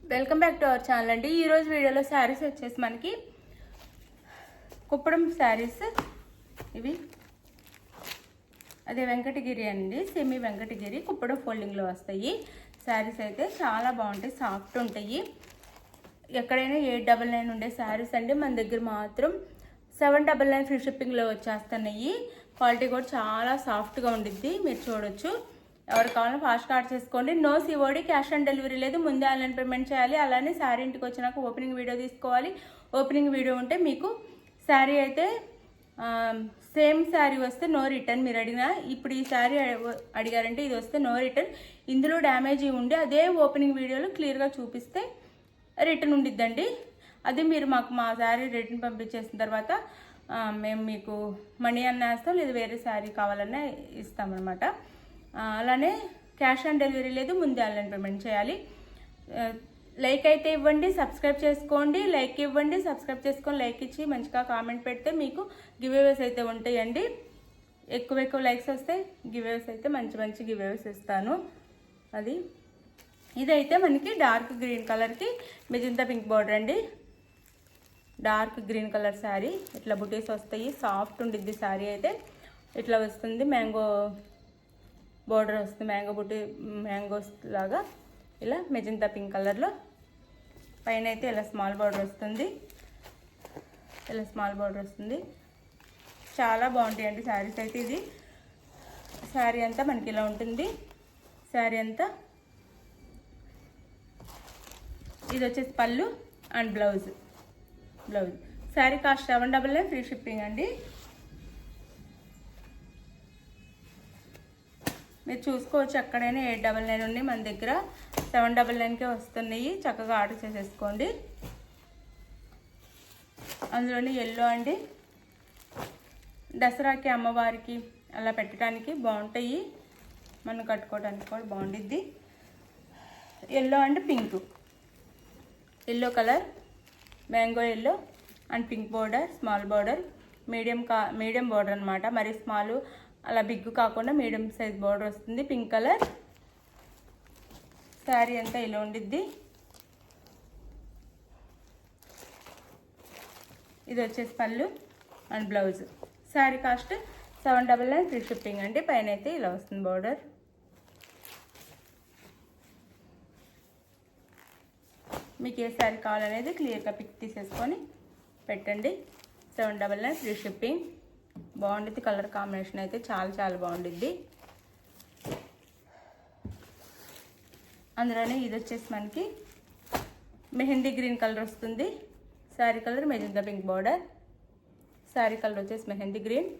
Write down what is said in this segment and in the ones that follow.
Welcome back to our channel అండి. ఈరోజు వీడియోలో శారీస్ వచ్చేసి మనకి కుప్పడం శారీస్ ఇవి అదే వెంకటగిరి అండి, సెమీ వెంకటగిరి కుప్పడం ఫోల్డింగ్లో వస్తాయి. శారీస్ అయితే చాలా బాగుంటాయి, సాఫ్ట్ ఉంటాయి. ఎక్కడైనా 899 ఉండే శారీస్ అండి, మన దగ్గర మాత్రం 799 ఫ్రీ షిప్పింగ్లో వచ్చేస్తున్నాయి. క్వాలిటీ కూడా చాలా సాఫ్ట్గా ఉండిద్ది, మీరు చూడొచ్చు. ఎవరు కావాలో ఫాస్ట్గా ఆర్డర్ చేసుకోండి. No COD, cash on delivery లేదు, ముందే ఆన్లైన్ పేమెంట్ చేయాలి. అలానే శారీ ఇంటికి వచ్చినాక ఓపెనింగ్ వీడియో తీసుకోవాలి. ఓపెనింగ్ వీడియో ఉంటే మీకు శారీ అయితే సేమ్ శారీ వస్తే నో రిటర్న్. మీరు అడిగినా ఇప్పుడు ఈ శారీ అడిగారంటే ఇది వస్తే నో రిటర్న్. ఇందులో డ్యామేజ్ ఉండి అదే ఓపెనింగ్ వీడియోలో క్లియర్గా చూపిస్తే రిటర్న్ ఉండిద్దండి. అది మీరు మాకు మా శారీ రిటర్న్ పంపించేసిన తర్వాత మేము మీకు మనీ అన్న వేస్తాం, లేదా వేరే శారీ కావాలన్నా ఇస్తామన్నమాట. అలానే క్యాష్ ఆన్ డెలివరీ లేదు, ముందే ఆన్లైన్ పేమెంట్ చేయాలి. లైక్ అయితే ఇవ్వండి, సబ్స్క్రైబ్ చేసుకోండి. లైక్ ఇవ్వండి, సబ్స్క్రైబ్ చేసుకొని లైక్ ఇచ్చి మంచిగా కామెంట్ పెడితే మీకు గివ్అవేస్ అయితే ఉంటాయండి. ఎక్కువ లైక్స్ వస్తే గివ్అవేస్ అయితే మంచి గివ్అవేస్ ఇస్తాను. అది ఇదైతే మనకి డార్క్ గ్రీన్ కలర్కి మెజంతా పింక్ బార్డర్ అండి. డార్క్ గ్రీన్ కలర్ శారీ, ఇట్లా బుటీస్ వస్తాయి, సాఫ్ట్ ఉండిద్ది శారీ అయితే. ఇట్లా వస్తుంది, మ్యాంగో బోర్డర్ వస్తుంది, మ్యాంగో బుటీ మ్యాంగోస్ లాగా ఇలా మెజంతా పింక్ కలర్లో. పైన అయితే ఇలా స్మాల్ బార్డర్ వస్తుంది, చాలా బాగుంటాయండి శారీస్ అయితే. ఇది శారీ అంతా మనకి ఇలా ఉంటుంది. శారీ అంతా ఇది వచ్చేసి పళ్ళు and blouse. Sari cost 799 free shipping అండి. మీరు చూసుకోవచ్చు, ఎక్కడైనా 899 ఉంది, మన దగ్గర 799కే వస్తున్నాయి. చక్కగా ఆర్డర్ చేసేసుకోండి. అందులోని ఎల్లో అండి, దసరాకి అమ్మవారికి అలా పెట్టడానికి బాగుంటాయి, మనం కట్టుకోవడానికి కూడా బాగుండిద్ది. Yellow and pink, yellow colour, mango yellow and pink border, small border, medium border అనమాట. మరి స్మాల్ అలా బిగ్ కాకుండా మీడియం సైజ్ బోర్డర్ వస్తుంది. పింక్ కలర్ శారీ అంతా ఇలా ఉండిద్ది. ఇది వచ్చేసి పళ్ళు and blouse. Sari cost 799 free shipping అండి. పైన అయితే ఇలా వస్తుంది బోర్డర్. మీకు ఏ శారీ కావాలనేది క్లియర్గా పిక్ తీసేసుకొని పెట్టండి. 799 ఫ్రీ షిప్పింగ్. బాగుండిద్ది, కలర్ కాంబినేషన్ అయితే చాలా బాగుండిద్ది. అందులోనే ఇది వచ్చేసి మనకి మెహందీ గ్రీన్ కలర్ వస్తుంది. Sari colour magenta pink border. Sari colour వచ్చేసి మెహందీ గ్రీన్.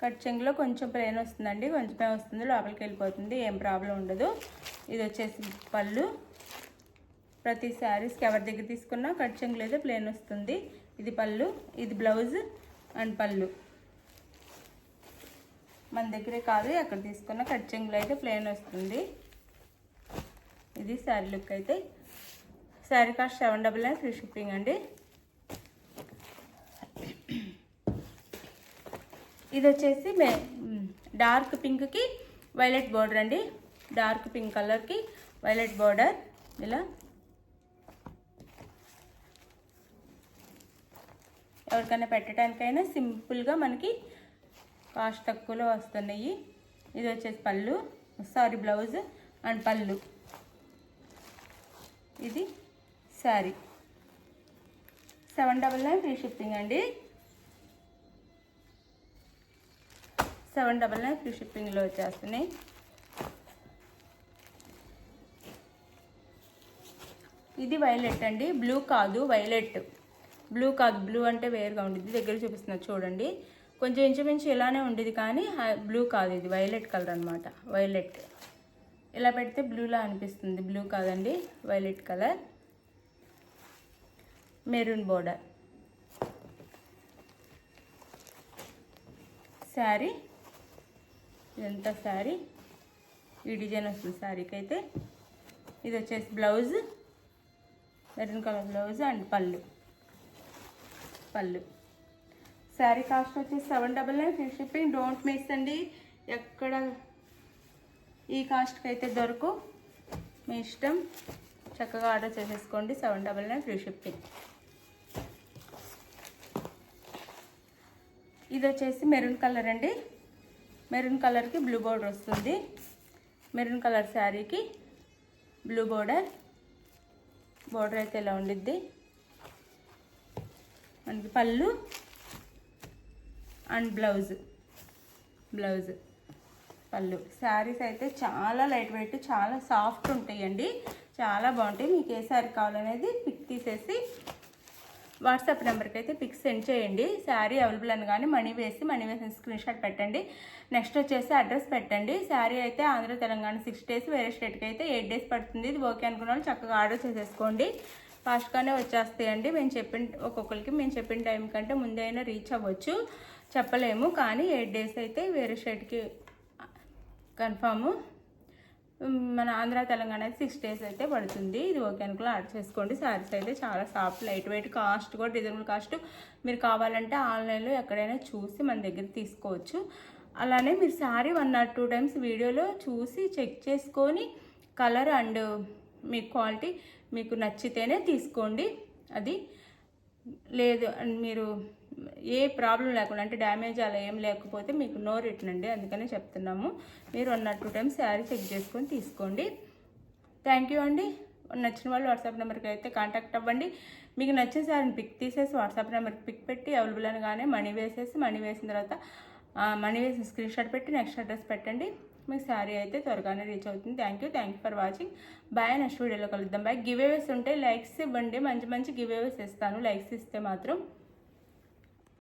కట్ చెంగులో కొంచెం ప్లెయిన్ వస్తుందండి, కొంచెమే వస్తుంది, లోపలికి వెళ్ళిపోతుంది, ఏం ప్రాబ్లం ఉండదు. ఇది వచ్చేసి పళ్ళు. ప్రతి శారీస్కి ఎవరి దగ్గర తీసుకున్నా కట్ చెంగులు అయితే ప్లెయిన్ వస్తుంది. ఇది పళ్ళు, ఇది బ్లౌజ్ అండ్ పళ్ళు. మన దగ్గరే కాదు, ఎక్కడ తీసుకున్నా కట్ చెంగులు అయితే ప్లెయిన్ వస్తుంది. ఇది శారీ లుక్ అయితే. శారీ కాస్ట్ 799 ఫ్రీ షిప్పింగ్ అండి. ఇది వచ్చేసి డార్క్ పింక్కి వైలెట్ బార్డర్ అండి. డార్క్ పింక్ కలర్కి వైలెట్ బార్డర్. ఇలా ఎవరికైనా పెట్టడానికైనా సింపుల్గా మనకి కాస్ట్ తక్కువలో వస్తున్నాయి. ఇది వచ్చేసి పళ్ళు, బ్లౌజ్ అండ్ పళ్ళు. ఇది శారీ 799 ఫ్రీ షిప్పింగ్ అండి. 799 ఫ్రీ షిప్పింగ్లో వచ్చేస్తున్నాయి. ఇది వైలెట్ అండి, బ్లూ కాదు, వైలెట్. బ్లూ అంటే వేరుగా ఉండిద్ది. దగ్గర చూపిస్తున్నా చూడండి, కొంచెం ఇంచుమించు ఇలానే ఉండేది, కానీ బ్లూ కాదు, ఇది వైలెట్ కలర్ అనమాట. వైలెట్ ఇలా పెడితే బ్లూలా అనిపిస్తుంది, బ్లూ కాదండి, violet colour. Maroon border. Sari ఇదంతా శారీ ఈ డిజైన్ వస్తుంది శారీకి అయితే. ఇది వచ్చేసి blouse, maroon colour blouse and పళ్ళు. శారీ కాస్ట్ వచ్చేసి 799 ఫ్రీ షిప్పింగ్. డోంట్ మిస్ అండి, ఎక్కడ ఈ కాస్ట్కి అయితే దొరకు, మీ ఇష్టం, చక్కగా ఆర్డర్ చేసేసుకోండి. 799 ఫ్రీ షిప్పింగ్. ఇది వచ్చేసి మెరూన్ కలర్ అండి. మెరూన్ కలర్కి బ్లూ బోర్డర్ వస్తుంది. మెరూన్ కలర్ శారీకి బ్లూ బోర్డర్ అయితే ఇలా ఉండిద్ది. మనకి పళ్ళు అండ్ బ్లౌజ్ పళ్ళు. శారీస్ అయితే చాలా లైట్ వెయిట్, చాలా సాఫ్ట్ ఉంటాయండి, చాలా బాగుంటాయి. మీకు ఏ శారీ కావాలనేది పిక్ తీసేసి వాట్సాప్ నెంబర్కి అయితే పిక్ సెండ్ చేయండి. శారీ అవైలబుల్ అని కానీ మనీ వేసిన స్క్రీన్ షాట్ పెట్టండి. నెక్స్ట్ వచ్చేసి అడ్రస్ పెట్టండి. శారీ అయితే ఆంధ్ర తెలంగాణ 6 days, వేరే స్టేట్కి అయితే 8 days పడుతుంది. ఇది ఓకే అనుకున్న వాళ్ళు చక్కగా ఆర్డర్ చేసేసుకోండి. ఫాస్ట్గానే వచ్చేస్తాయండి. ఒక్కొక్కరికి మేము చెప్పిన టైం కంటే ముందే అయినా రీచ్ అవ్వచ్చు, చెప్పలేము. కానీ 8 days అయితే వేరే స్టేట్కి కన్ఫాము. మన ఆంధ్ర తెలంగాణ 6 days అయితే పడుతుంది. ఇది ఓకే అనుకుని ఆర్డర్ చేసుకోండి. శారీస్ అయితే చాలా సాఫ్ట్, లైట్ వెయిట్, కాస్ట్ కూడా రీజనబుల్ కాస్ట్. మీరు కావాలంటే ఆన్లైన్లో ఎక్కడైనా చూసి మన దగ్గర తీసుకోవచ్చు. అలానే మీరు శారీ 1 or 2 times వీడియోలో చూసి చెక్ చేసుకొని కలర్ అండ్ మీ క్వాలిటీ మీకు నచ్చితేనే తీసుకోండి. అది లేదు మీరు ఏ ప్రాబ్లం లేకుండా, అంటే డ్యామేజ్ అలా ఏం లేకపోతే మీకు నో రిటర్న్ అండి. అందుకనే చెప్తున్నాము. మీరు 1 or 2 times శారీ చెక్ చేసుకొని తీసుకోండి. థ్యాంక్ యూ అండి. నచ్చిన వాళ్ళు వాట్సాప్ నెంబర్కి అయితే కాంటాక్ట్ అవ్వండి. మీకు నచ్చిన శారీని పిక్ తీసేసి వాట్సాప్ నెంబర్కి పిక్ పెట్టి అవైలబుల్ అనగానే మనీ వేసిన తర్వాత మనీ వేసిన స్క్రీన్ షాట్ పెట్టి నెక్స్ట్ అడ్రస్ పెట్టండి. మీకు శారీ అయితే త్వరగానే రీచ్ అవుతుంది. Thank you for watching. Bye. Next వీడియోలో కలుద్దాం. బాయ్. గివ్ అవేస్ ఉంటే లైక్స్ ఇవ్వండి. మంచి గివ్ అవేస్ ఇస్తాను లైక్స్ ఇస్తే మాత్రం.